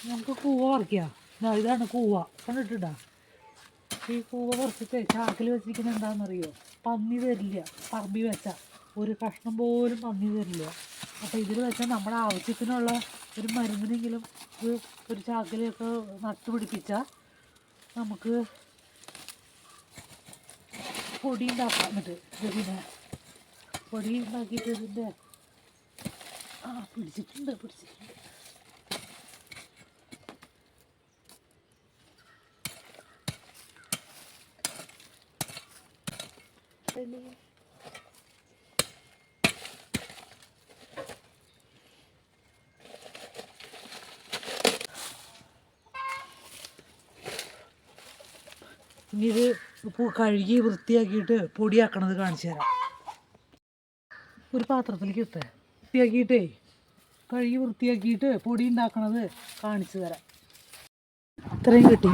നമുക്ക് കൂവ പറിക്കാം. ഇതാണ് കൂവ, കണ്ടിട്ടുണ്ടാ? ഈ കൂവ പറിച്ചിട്ട് ചാക്കിൽ വെച്ചിരിക്കുന്നത് എന്താണെന്നറിയോ? പന്നി തരില്ല. പറമ്പി വെച്ചാൽ ഒരു കഷ്ണം പോലും പന്നി തരില്ല. അപ്പോൾ ഇതിൽ വെച്ചാൽ നമ്മുടെ ആവശ്യത്തിനുള്ള ഒരു മരുന്നിനെങ്കിലും ഒരു ചാക്കിലൊക്കെ നട്ടുപിടിപ്പിച്ചാൽ നമുക്ക് പൊടി ഉണ്ടാക്കാം. എന്നിട്ട് പിന്നെ പൊടി ഉണ്ടാക്കിയിട്ട് ഇതിൻ്റെ പിടിച്ചിട്ടുണ്ട്. ഇനി ഇത് കഴുകി വൃത്തിയാക്കിയിട്ട് പൊടിയാക്കണത് കാണിച്ചു തരാം. ഒരു പാത്രത്തിലേക്ക് ഇട്ടേ കഴുകി വൃത്തിയാക്കിയിട്ട് പൊടി ഉണ്ടാക്കണത് കാണിച്ചു തരാം. ഇത്രയും കിട്ടി.